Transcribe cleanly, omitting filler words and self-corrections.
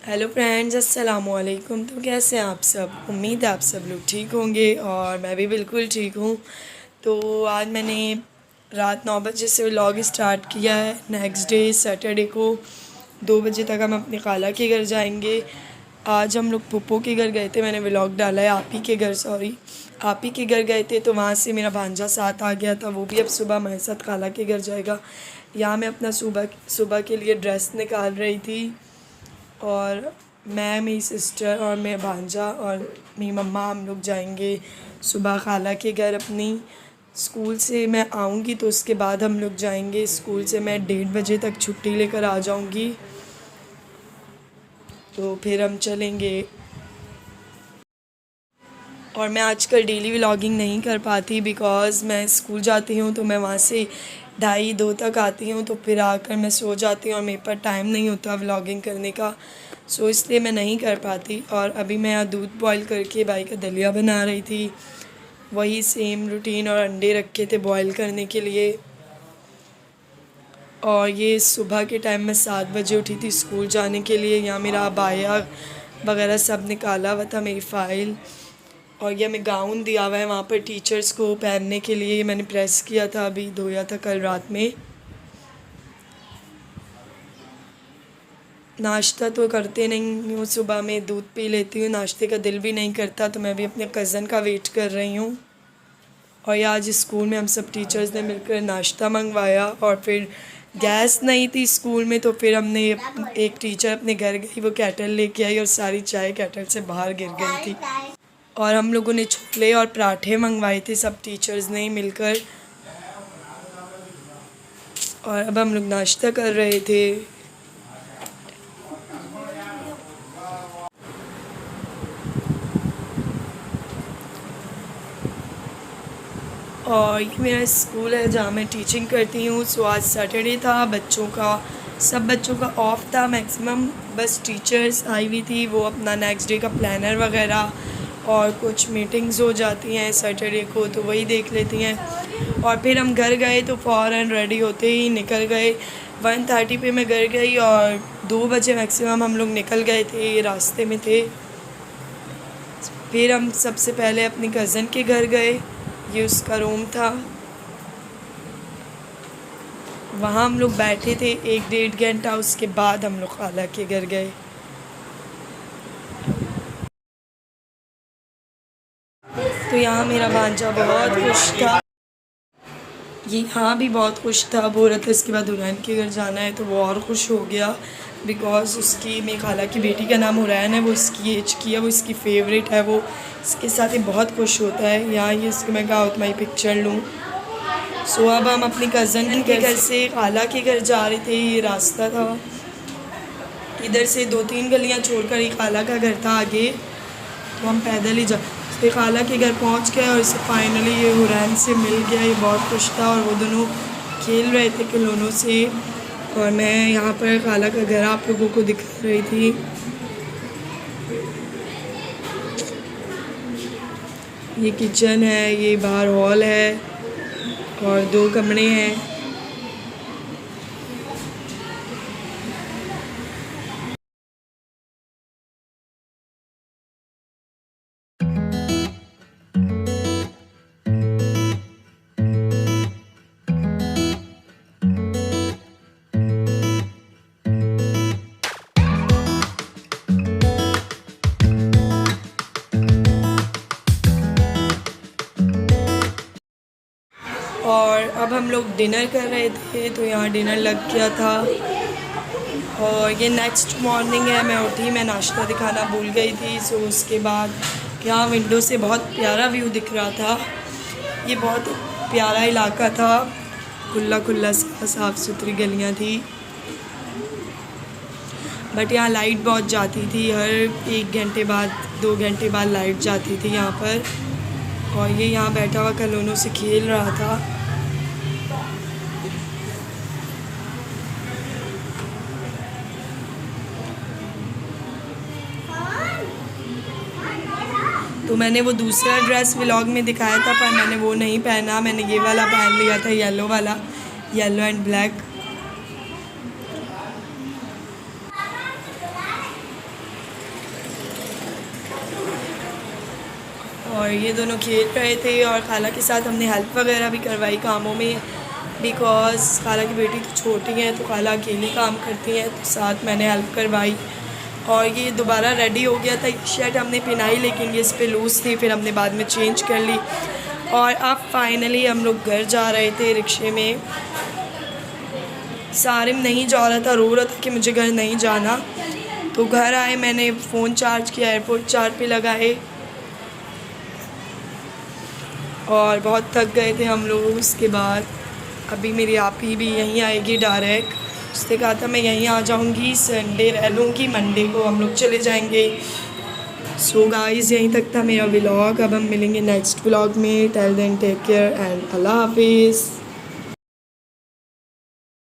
Hello friends, अस्सलाम वालेकुम। तो कैसे हैं आप सब? उम्मीद है आप सब लोग ठीक होंगे और मैं भी बिल्कुल ठीक हूँ। तो आज मैंने रात 9 बजे से व्लॉग स्टार्ट किया है। नेक्स्ट डे सैटरडे को 2 बजे तक हम अपनी खाला के घर जाएंगे। आज हम लोग पुप्पो के घर गए थे। मैंने व्लॉग डाला है आप ही के घर, सॉरी आप ही के घर गए थे। तो वहाँ से मेरा भांजा साथ आ गया था, वो भी अब सुबह हमारे साथ खाला के घर जाएगा। यहाँ मैं अपना सुबह सुबह के लिए ड्रेस निकाल रही थी और मैं, मेरी सिस्टर और मेरा भांजा और मेरी मम्मा हम लोग जाएंगे सुबह खाला के घर अपनी। स्कूल से मैं आऊँगी तो उसके बाद हम लोग जाएंगे। स्कूल से मैं 1:30 बजे तक छुट्टी लेकर आ जाऊँगी, तो फिर हम चलेंगे। और मैं आजकल डेली व्लॉगिंग नहीं कर पाती बिकॉज़ मैं स्कूल जाती हूँ तो मैं वहाँ से 2:30 तक आती हूँ, तो फिर आकर मैं सो जाती हूँ और मेरे पास टाइम नहीं होता व्लॉगिंग करने का। सो इसलिए मैं नहीं कर पाती। और अभी मैं यहाँ दूध बॉईल करके भाई का दलिया बना रही थी, वही सेम रूटीन, और अंडे रखे थे बॉईल करने के लिए। और ये सुबह के टाइम में 7 बजे उठी थी स्कूल जाने के लिए। यहाँ मेरा अबाया वगैरह सब निकाला हुआ था, मेरी फ़ाइल। और ये हमें गाउन दिया हुआ है वहाँ पर टीचर्स को पहनने के लिए। ये मैंने प्रेस किया था, अभी धोया था कल रात में। नाश्ता तो करते नहीं हूँ, सुबह में दूध पी लेती हूँ, नाश्ते का दिल भी नहीं करता। तो मैं भी अपने कज़न का वेट कर रही हूँ। और ये आज स्कूल में हम सब टीचर्स ने मिलकर नाश्ता मंगवाया। और फिर गैस नहीं थी स्कूल में, तो फिर हमने एक टीचर अपने घर गई, वो केटल लेके आई और सारी चाय केटल से बाहर गिर गई थी। और हम लोगों ने छोले और पराठे मंगवाए थे सब टीचर्स ने मिलकर। और अब हम लोग नाश्ता कर रहे थे। और ये मेरा स्कूल है जहाँ मैं टीचिंग करती हूँ। सो आज सैटरडे था, सब बच्चों का ऑफ था मैक्सिमम। बस टीचर्स आई हुई थी, वो अपना नेक्स्ट डे का प्लानर वगैरह और कुछ मीटिंग्स हो जाती हैं सैटरडे को, तो वही देख लेती हैं। और फिर हम घर गए तो फ़ौरन रेडी होते ही निकल गए। 1:30 पे मैं घर गई और 2 बजे मैक्सिमम हम लोग निकल गए थे, रास्ते में थे। फिर हम सबसे पहले अपनी कज़न के घर गए, ये उसका रूम था। वहाँ हम लोग बैठे थे 1-1.5 घंटा, उसके बाद हम लोग खाला के घर गए। तो यहाँ मेरा भांजा बहुत खुश था, ये यहाँ भी बहुत खुश था। बोल रहा था इसके बाद हुरैन के घर जाना है, तो वो और खुश हो गया बिकॉज़ उसकी, मेरी खाला की बेटी का नाम हुरैन है, वो इसकी एज की है, वो इसकी फ़ेवरेट है, वो इसके साथ ही बहुत खुश होता है। यहाँ ये इसको मैं कहा मैं पिक्चर लूँ। सो अब हम अपनी कज़न के घर से खाला के घर जा रहे थे। ये रास्ता था, इधर से 2-3 गलियाँ छोड़कर ही खाला का घर था आगे, तो हम पैदल ही फिर खाला के घर पहुंच गए। और इसे फाइनली ये हुरैन से मिल गया, ये बहुत खुश था और वो दोनों खेल रहे थे खिलौनों से। और मैं यहाँ पर खाला का घर आप लोगों को दिखा रही थी। ये किचन है, ये बाहर हॉल है और 2 कमरे हैं। और अब हम लोग डिनर कर रहे थे, तो यहाँ डिनर लग गया था। और ये नेक्स्ट मॉर्निंग है, मैं उठी, मैं नाश्ता दिखाना भूल गई थी। सो उसके बाद यहाँ विंडो से बहुत प्यारा व्यू दिख रहा था। ये बहुत प्यारा इलाका था, खुला खुला साफ़ सुथरी गलियाँ थी। बट यहाँ लाइट बहुत जाती थी, हर 1 घंटे बाद 2 घंटे बाद लाइट जाती थी यहाँ पर। और ये यहाँ बैठा हुआ खिलौनों से खेल रहा था। तो मैंने वो दूसरा ड्रेस व्लॉग में दिखाया था, पर मैंने वो नहीं पहना, मैंने ये वाला पहन लिया था, येलो वाला, येलो एंड ब्लैक। और ये दोनों खेल रहे थे और खाला के साथ हमने हेल्प वगैरह भी करवाई कामों में, बिकॉज़ खाला की बेटी तो छोटी है तो खाला अकेली काम करती हैं, तो साथ मैंने हेल्प करवाई। और ये दोबारा रेडी हो गया था, ये शर्ट हमने पहनाई लेकिन ये इस पर लूज़ थी, फिर हमने बाद में चेंज कर ली। और अब फाइनली हम लोग घर जा रहे थे रिक्शे में। सारिम नहीं जा रहा था, रो रहा था कि मुझे घर नहीं जाना। तो घर आए, मैंने फ़ोन चार्ज किया, एयरपोर्ट चार्ज पे लगाए और बहुत थक गए थे हम लोग। उसके बाद अभी मेरी आपी भी यहीं आएगी डायरेक्ट, उसने कहा था मैं यहीं आ जाऊंगी, संडे रह लूँगी, मंडे को हम लोग चले जाएंगे। सो गाइस यहीं तक था मेरा व्लॉग। अब हम मिलेंगे नेक्स्ट व्लॉग में। Till then take care and अल्लाह हाफिज़।